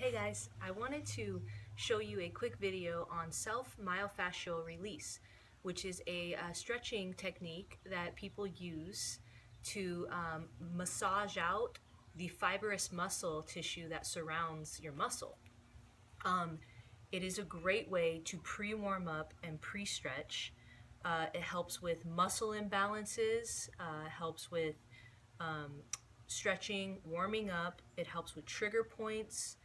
Hey guys, I wanted to show you a quick video on self-myofascial release, which is a stretching technique that people use to massage out the fibrous muscle tissue that surrounds your muscle. It is a great way to pre-warm up and pre-stretch. It helps with muscle imbalances, helps with stretching, warming up. It helps with trigger points.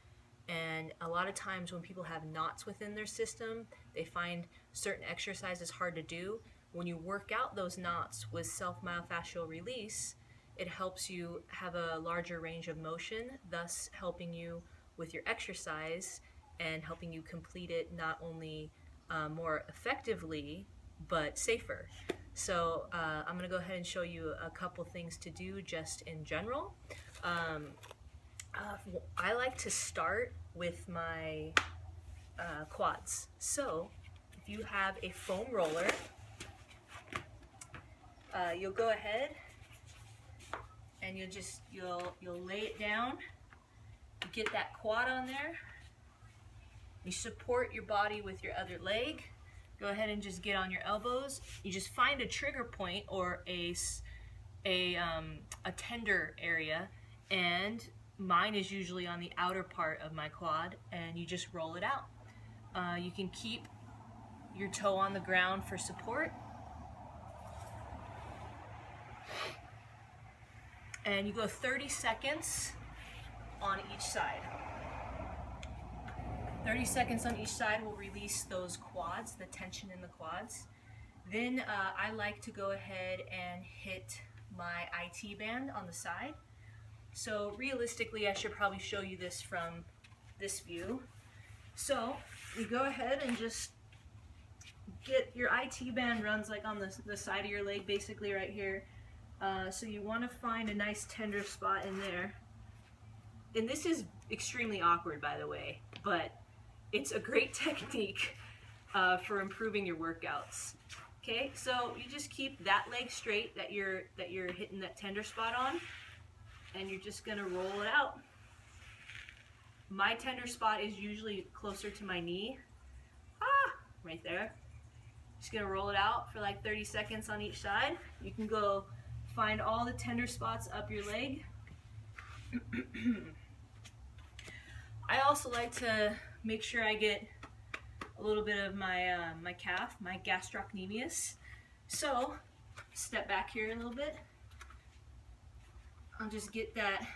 And a lot of times when people have knots within their system, they find certain exercises hard to do. When you work out those knots with self-myofascial release, it helps you have a larger range of motion, thus helping you with your exercise and helping you complete it not only more effectively, but safer. So I'm going to go ahead and show you a couple things to do just in general. I like to start with my quads. So if you have a foam roller, you'll go ahead and you'll lay it down. You get that quad on there. You support your body with your other leg. Go ahead and just get on your elbows. You just find a trigger point or a tender area, and mine is usually on the outer part of my quad, and you just roll it out. You can keep your toe on the ground for support. And you go 30 seconds on each side. 30 seconds on each side will release those quads, the tension in the quads. Then I like to go ahead and hit my IT band on the side. So realistically, I should probably show you this from this view. So you go ahead and just get your IT band runs like on the side of your leg, basically right here. So you want to find a nice tender spot in there. And this is extremely awkward, by the way, but it's a great technique for improving your workouts. Okay, so you just keep that leg straight that you're hitting that tender spot on, and you're just gonna roll it out. My tender spot is usually closer to my knee. Right there. Just gonna roll it out for like 30 seconds on each side. You can go find all the tender spots up your leg. I also like to make sure I get a little bit of my my calf, my gastrocnemius. So step back here a little bit. I'll just get that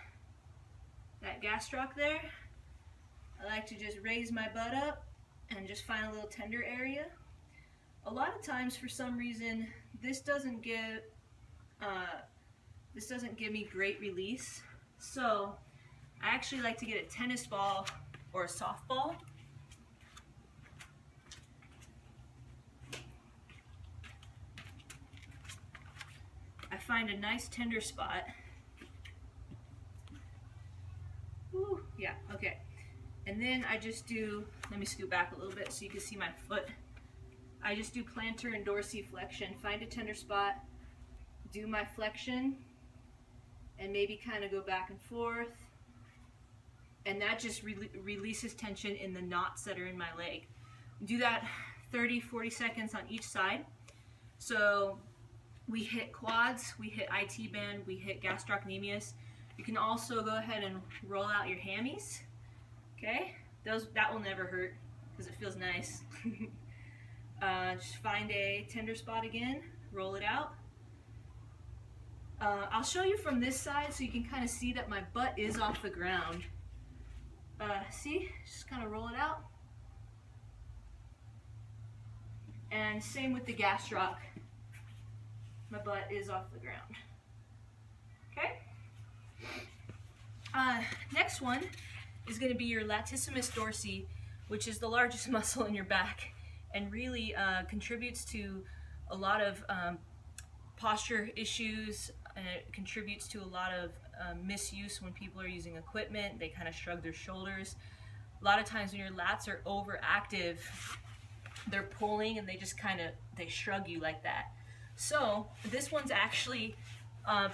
gastroc there. I like to just raise my butt up and just find a little tender area. A lot of times, for some reason, this doesn't give me great release. So I actually like to get a tennis ball or a softball. I find a nice tender spot. Ooh, yeah, okay. And then I just do, let me scoot back a little bit so you can see my foot. I just do plantar and dorsiflexion. Find a tender spot, do my flexion, and maybe kind of go back and forth. And that just releases tension in the knots that are in my leg. Do that 30-40 seconds on each side. So we hit quads, we hit IT band, we hit gastrocnemius. You can also go ahead and roll out your hammies. Okay, that will never hurt because it feels nice. Just find a tender spot again, roll it out. I'll show you from this side so you can kind of see that my butt is off the ground. See, just kind of roll it out. And same with the gastroc. My butt is off the ground. Okay? Next one is going to be your latissimus dorsi, which is the largest muscle in your back and really contributes to a lot of posture issues, and it contributes to a lot of misuse when people are using equipment. They kind of shrug their shoulders. A lot of times when your lats are overactive, they're pulling and they shrug you like that. So this one's actually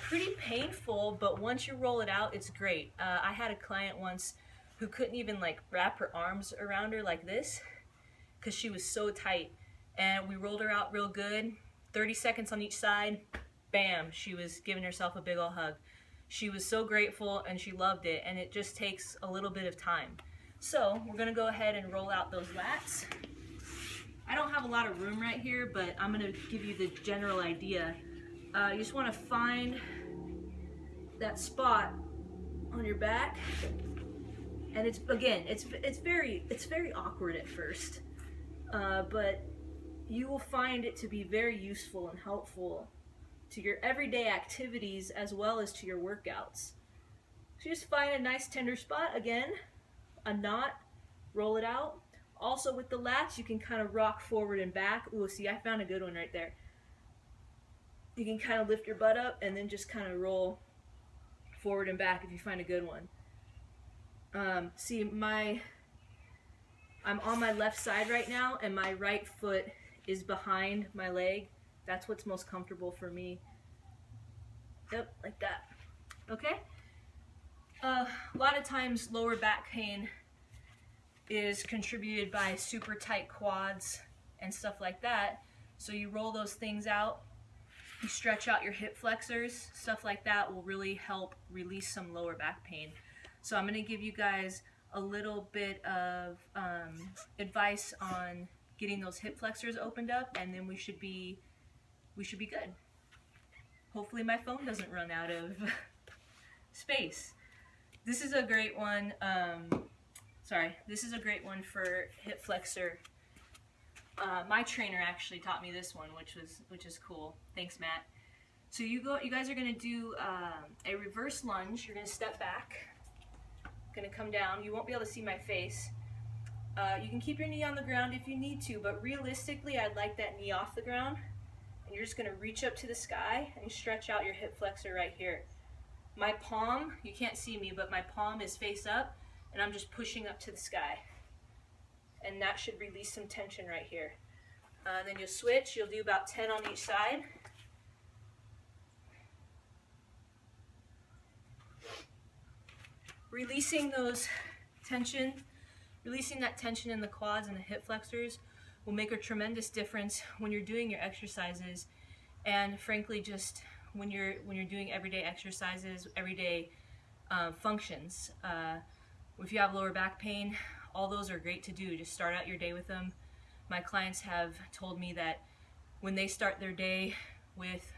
pretty painful, but once you roll it out, it's great. I had a client once who couldn't even like wrap her arms around her like this because she was so tight. And we rolled her out real good, 30 seconds on each side, bam, she was giving herself a big ol' hug. She was so grateful and she loved it, and it just takes a little bit of time. So we're gonna go ahead and roll out those lats. I don't have a lot of room right here, but I'm gonna give you the general idea. You just wanna find that spot on your back, and it's very awkward at first, but you will find it to be very useful and helpful to your everyday activities as well as to your workouts. So just find a nice tender spot, again, a knot, roll it out. Also with the lats, you can kind of rock forward and back. Ooh, see, I found a good one right there. You can kind of lift your butt up and then just kind of roll forward and back if you find a good one. See, I'm on my left side right now, and my right foot is behind my leg. That's what's most comfortable for me. Yep, like that. Okay? A lot of times lower back pain is contributed by super tight quads and stuff like that. So you roll those things out, you stretch out your hip flexors, stuff like that will really help release some lower back pain. So I'm going to give you guys a little bit of advice on getting those hip flexors opened up, and then we should be good. Hopefully my phone doesn't run out of space. This is a great one. This is a great one for hip flexor. My trainer actually taught me this one, which is cool. Thanks, Matt. So you guys are gonna do a reverse lunge. You're gonna step back, gonna come down. You won't be able to see my face. You can keep your knee on the ground if you need to, but realistically, I'd like that knee off the ground. And you're just gonna reach up to the sky and you stretch out your hip flexor right here. My palm, you can't see me, but my palm is face up, and I'm just pushing up to the sky. And that should release some tension right here. Then you'll switch, you'll do about 10 on each side. Releasing that tension in the quads and the hip flexors will make a tremendous difference when you're doing your exercises, and frankly just when you're doing everyday exercises, everyday functions. If you have lower back pain, all those are great to do. Just start out your day with them. My clients have told me that when they start their day with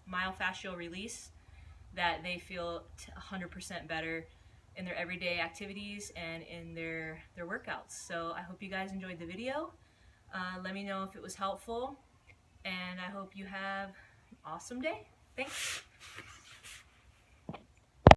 myofascial release, that they feel 100% better in their everyday activities and in their workouts. So I hope you guys enjoyed the video. Let me know if it was helpful, and I hope you have an awesome day. Thanks.